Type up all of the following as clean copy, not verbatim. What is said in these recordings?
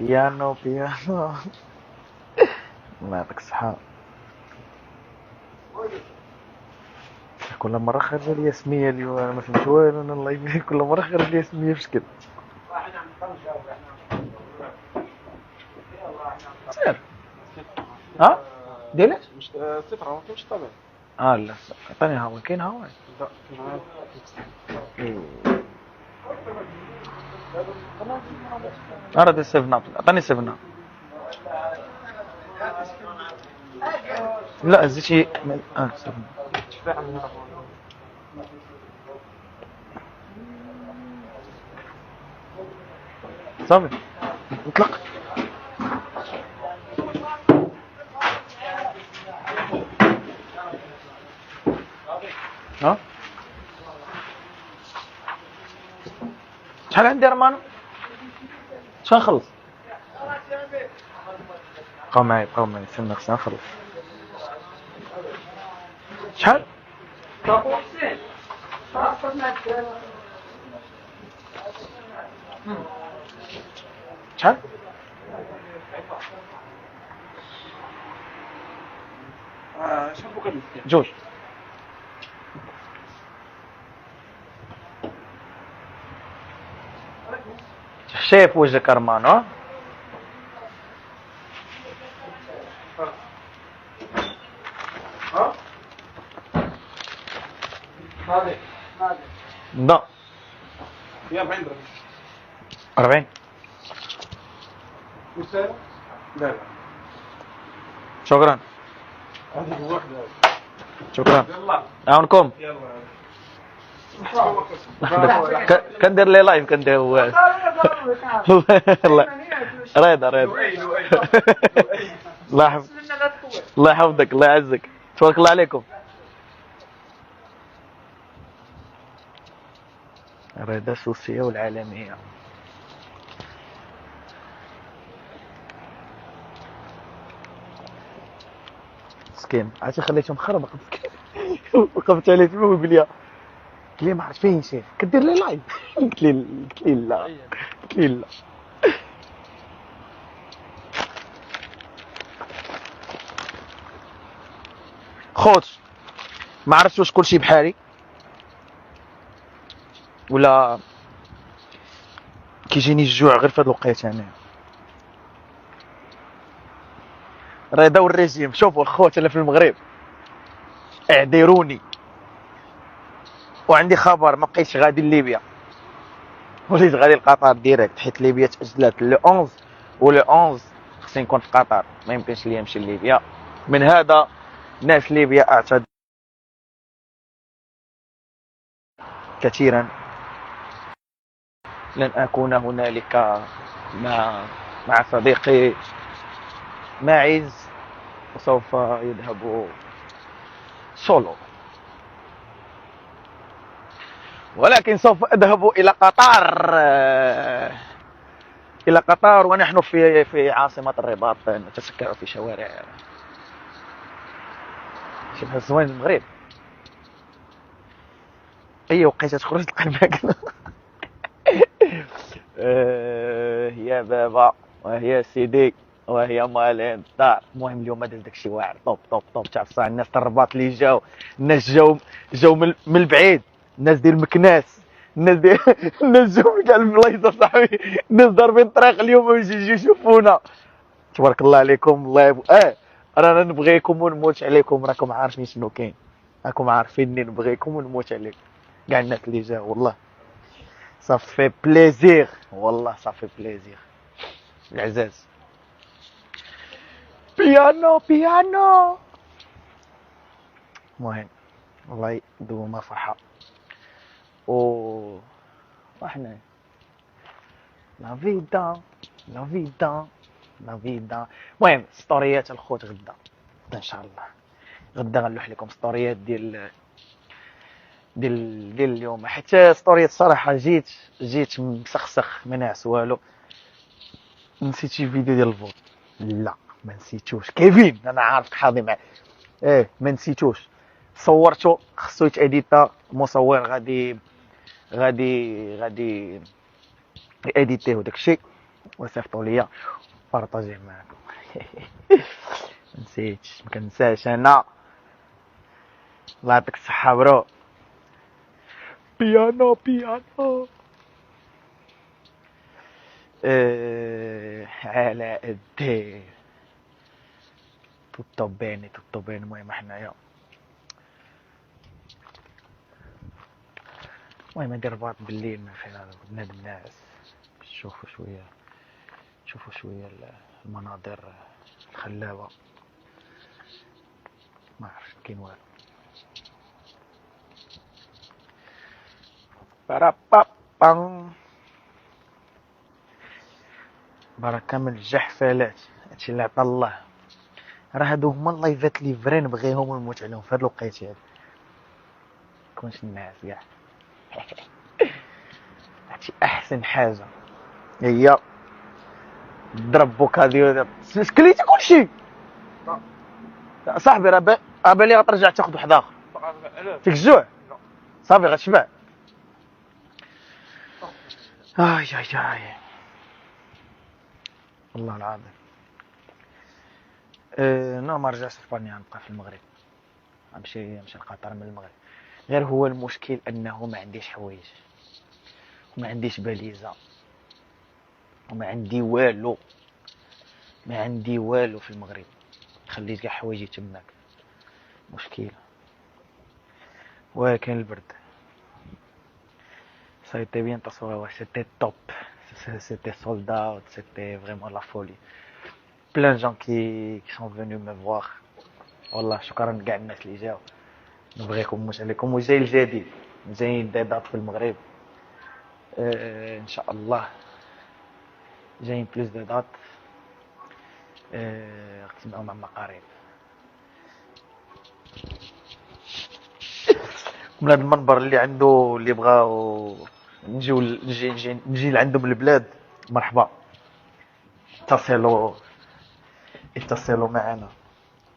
بيانو بيانو. الله يعطيك الصحة. كل مرة خرج لي سمية اليوم، أنا ما فهمت والو. أنا الله يبارك، كل مرة خرج لي سمية في شكل. سير. ها؟ ديلك؟ مش صفر، ما كاينش طبيعي. لا عطاني هوا، كاين هوا. لا كاين أراد 7 أب، عطاني 7 أب. لا زيد شي 7. تفاعل من هنا. صافي نطلق. ها شحال عندي رمان؟ شحال نخلص؟ بقاو معايا استنى خصنا نخلص. شحال؟ شحال؟ شحال بوكا ديال جوج. شايف وجهك رمان؟ ها هادي لا يا 40 درهم. 40. وسالة؟ لا شكرا هذه واحدة. شكرا. يلا عاونكم. يلا كندير لي لايف، كندير الله رضا الله يحفظك، الله يعزك، تبارك الله عليكم. رضا السوسية والعالمية. مسكين عرفتي خليتهم خربق مسكين. وقفت عليه تما ويقول لي ما عرفت فين شيخ كدير لي لايف. قلت لي لا. خوت ما عرفتش واش كلشي بحالي ولا كيجيني الجوع غير في هاد الوقيته. انا رضا والريجيم. شوفوا الخوت انا في المغرب اعذروني، وعندي خبر ما بقيتش غادي لليبيا، وليت غادي لقطر ديريكت، حيت ليبيا تاجلات لو 11 ولو 11 خصني نكون في قطر، ما يمكنش ليا نمشي لليبيا. من هذا ناس ليبيا اعتذر كثيرا، لن اكون هنالك مع صديقي ماعز، وسوف يذهب سولو، ولكن سوف اذهب الى قطر. الى قطر ونحن في عاصمة الرباط، نتسكع في شوارع شبه الزوين المغرب. اي وقيته تخرج تلقى الماكله. يا بابا وهي سيدي وهي مالين الدار. المهم اليوم درت داكشي واعر طوب تاع الصاع. الناس تاع الرباط اللي الناس جاو من البعيد، الناس ديال مكناس، الناس جاو من كاع البلايص صاحبي، الناس ضاربين الطريق اليوم باش يجيو يشوفونا. تبارك الله عليكم. الله رانا نبغيكم ونموت عليكم، راكم عارفين شنو كاين، راكم عارفيني نبغيكم ونموت عليكم كاع الناس اللي جاو. والله صافي بليزير، والله صافي بليزير العزاز. بيانو. المهم والله دوما فرحة وحنا لا فيدا. المهم ستوريات الخوت غدا ان شاء الله. غدا غنلوح لكم ستوريات ديال اليوم، حتى ستوريات الصراحه جيت مسخسخ ما ناعس والو. نسيت شي فيديو ديال الفوت. لا ما نسيتوش كيفين، انا عارفك حاضي معايا. ما نسيتوش، صورته خصو يتاديتا، مصور غادي اديتيه وداكشي. وصيفطوا ليا بارطاجيه معكم. نسيتش، ما كنساش انا. الله يعطيك الصحه برو. بيانو بيانو. علاء الدين. توتو بيني المهم حنايا. المهم ندير رباط بالليل من فين هذا بنادم الناس باش تشوفوا شويه المناظر الخلابه. ما عرفتش كاين والو. بارابام. بركه من الجحفلات، هادشي اللي عطا الله. راه هادو هما اللايفات لي فري نبغيهم ونموت عليهم في هاد الوقيته هادي. كونش الناس كاع. هادشي احسن حاجه هي ضرب بوكاديو. كليتي كلشي صاحبي. راه بالي غترجع تاخذ واحد اخر. فيك الجوع صافي غتشبع. اي والله العظيم. نو ما رجعش اسبانيا، نبقى في المغرب. نمشي لقطر من المغرب. غير هو المشكل انه ما عنديش حوايج وما عنديش باليزه وما عندي والو. ما عندي والو في المغرب. خليت كاع حوايجي تماك. مشكله. ولكن البرد سايتي بيان تصوير. سيتي توب. C'était sold out, c'était vraiment la folie. Plein de gens qui sont venus me voir. والله شكرا لكاع الناس اللي جاو. نبغيكم نموت عليكم. وجاي الجديد، جايين ديدات في المغرب ان شاء الله. جايين بلوس ديدات. غتسمعوا مع قريب. من هذا المنبر اللي عنده اللي بغاو نجي لعندهم البلاد، مرحبا. اتصلوا معنا.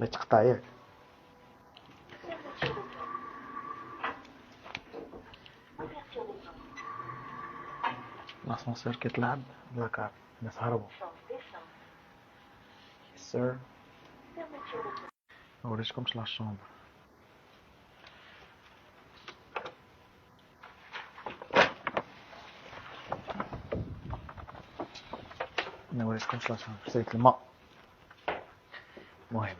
ما تقطع ياك. لاسانسير كيتلعب لاكار. الناس هربوا. سير ما وريتكمش لا شومبر. ما وريتكمش لا شومبر. سيت الماء. مهم.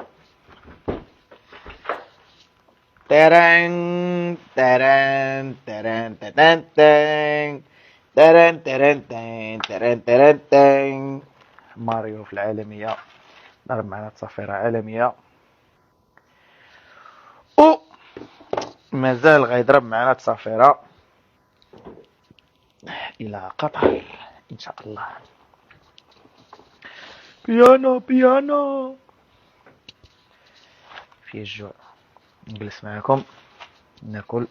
تران تران تران تران تران تران تران تران تران تران. ماريو في العالمية ضرب معنا تصفيرة عالمية. و مازال غيضرب معنا تصفيرة إلى قطر إن شاء الله. بيانو في الجوع. نجلس معكم ناكل.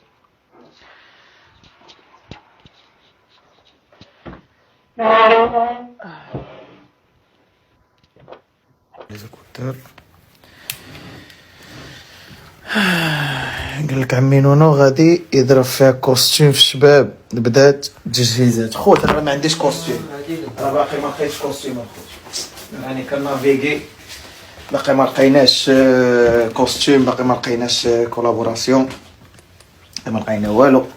ليزيكوتور. قال لك عمي نونو غادي يضرب فيها كوستيم في الشباب. بدات تجهيزات. خوت انا ما عنديش كوستيم. انا باقي ما لقيتش كوستيم اخوت. يعني كنافيغي باقي ما لقيناش كوستيم. باقي ما لقيناش كولابوراسيون. ما لقينا والو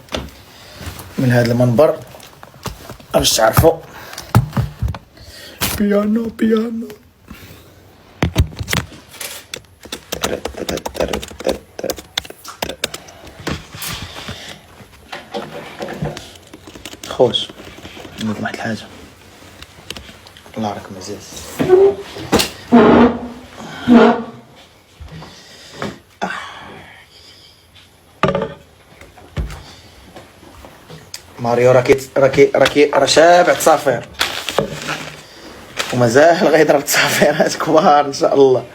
من هذا المنبر باش تعرفوا. بيانو خوش. نقول واحد الحاجه. الله راك مزاز. ماريو راكي شابع تصافير ومازال غيضرب تصافيرات كبار ان شاء الله.